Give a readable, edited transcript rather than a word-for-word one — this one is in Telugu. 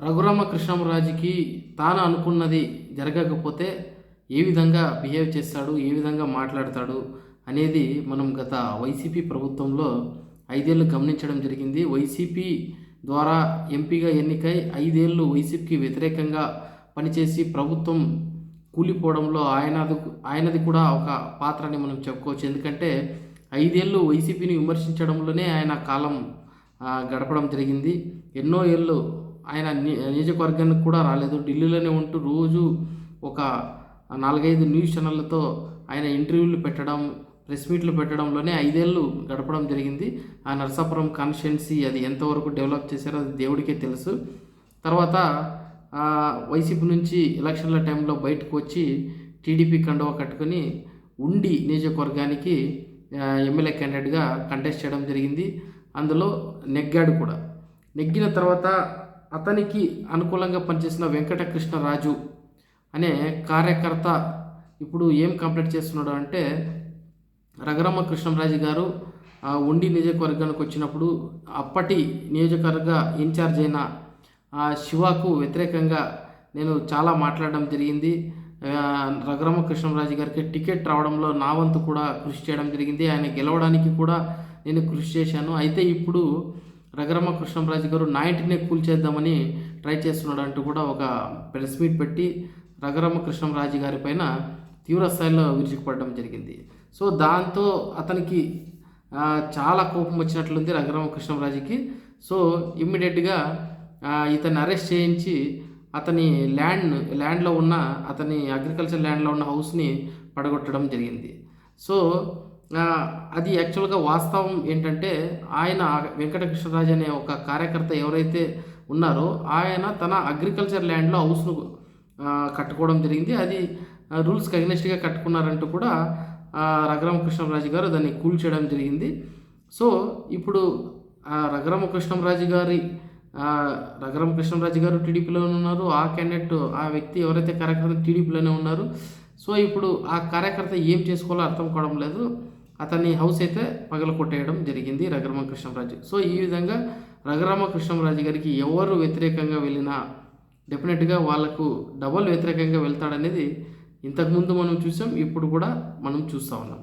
రఘురామకృష్ణంరాజుకి తాను అనుకున్నది జరగకపోతే ఏ విధంగా బిహేవ్ చేస్తాడు, ఏ విధంగా మాట్లాడతాడు అనేది మనం గత వైసీపీ ప్రభుత్వంలో 5 ఏళ్ళు గమనించడం జరిగింది. వైసీపీ ద్వారా ఎంపీగా ఎన్నికై 5 ఏళ్ళు వైసీపీకి వ్యతిరేకంగా పనిచేసి ప్రభుత్వం కూలిపోవడంలో ఆయనది కూడా ఒక పాత్ర అని మనం చెప్పుకోవచ్చు. ఎందుకంటే 5 ఏళ్ళు వైసీపీని విమర్శించడంలోనే ఆయన కాలం గడపడం జరిగింది. ఎన్నో ఏళ్ళు ఆయన నియోజకవర్గానికి కూడా రాలేదు. ఢిల్లీలోనే ఉంటూ రోజు ఒక 4-5 న్యూస్ ఛానళ్ళతో ఆయన ఇంటర్వ్యూలు పెట్టడం, ప్రెస్ మీట్లు పెట్టడంలోనే 5 ఏళ్ళు గడపడం జరిగింది. ఆ నరసాపురం కాన్స్టిట్యున్సీ అది ఎంతవరకు డెవలప్ చేశారో అది దేవుడికే తెలుసు. తర్వాత వైసీపీ నుంచి ఎలక్షన్ల టైంలో బయటకు వచ్చి టీడీపీ కండువా కట్టుకొని ఉండి నియోజకవర్గానికి ఎమ్మెల్యే క్యాండిడేట్గా కంటెస్ట్ చేయడం జరిగింది. అందులో నెగ్గాడు కూడా. నెగ్గిన తర్వాత అతనికి అనుకూలంగా పనిచేసిన వెంకటకృష్ణరాజు అనే కార్యకర్త ఇప్పుడు ఏం కంప్లైంట్ చేస్తున్నాడు అంటే, రఘురామకృష్ణంరాజు గారు ఉండి నియోజకవర్గానికి వచ్చినప్పుడు అప్పటి నియోజకవర్గ ఇన్ఛార్జ్ అయిన శివకు వ్యతిరేకంగా నేను చాలా మాట్లాడడం జరిగింది. రఘురామకృష్ణంరాజు గారికి టికెట్ రావడంలో నా వంతు కూడా కృషి చేయడం జరిగింది. ఆయన గెలవడానికి కూడా నేను కృషి చేశాను. అయితే ఇప్పుడు రఘురామకృష్ణంరాజు గారు నా ఇంటినే కూల్చేద్దామని ట్రై చేస్తున్నాడు అంటూ కూడా ఒక ప్రెస్ మీట్ పెట్టి రఘురామకృష్ణంరాజు గారి పైన తీవ్రస్థాయిలో విరుచుకుపడడం జరిగింది. సో దాంతో అతనికి చాలా కోపం వచ్చినట్లుంది రఘురామకృష్ణంరాజుకి. సో ఇమ్మీడియట్గా ఇతన్ని అరెస్ట్ చేయించి అతని ల్యాండ్లో ఉన్న అతని అగ్రికల్చర్ ల్యాండ్లో ఉన్న హౌస్ని పడగొట్టడం జరిగింది. సో అది యాక్చువల్గా వాస్తవం ఏంటంటే, ఆయన వెంకటకృష్ణరాజు అనే ఒక కార్యకర్త ఎవరైతే ఉన్నారో ఆయన తన అగ్రికల్చర్ ల్యాండ్లో హౌస్ను కట్టుకోవడం జరిగింది. అది రూల్స్కి అగెనిస్ట్గా కట్టుకున్నారంటూ కూడా రఘురామకృష్ణంరాజు గారు దాన్ని కూల్చేయడం జరిగింది. సో ఇప్పుడు రఘురామకృష్ణంరాజు గారు టీడీపీలోనే ఉన్నారు. ఆ క్యాండిడేట్ ఆ వ్యక్తి ఎవరైతే కార్యకర్త టీడీపీలోనే ఉన్నారు. సో ఇప్పుడు ఆ కార్యకర్త ఏం చేసుకోవాలో అర్థం కావడం లేదు. అతని హౌస్ అయితే పగలకొట్టేయడం జరిగింది రఘురామకృష్ణంరాజు. సో ఈ విధంగా రఘురామకృష్ణంరాజు గారికి ఎవరు వ్యతిరేకంగా వెళ్ళినా డెఫినెట్గా వాళ్ళకు డబల్ వ్యతిరేకంగా వెళ్తాడనేది ఇంతకుముందు మనం చూసాం, ఇప్పుడు కూడా మనం చూస్తూ ఉన్నాం.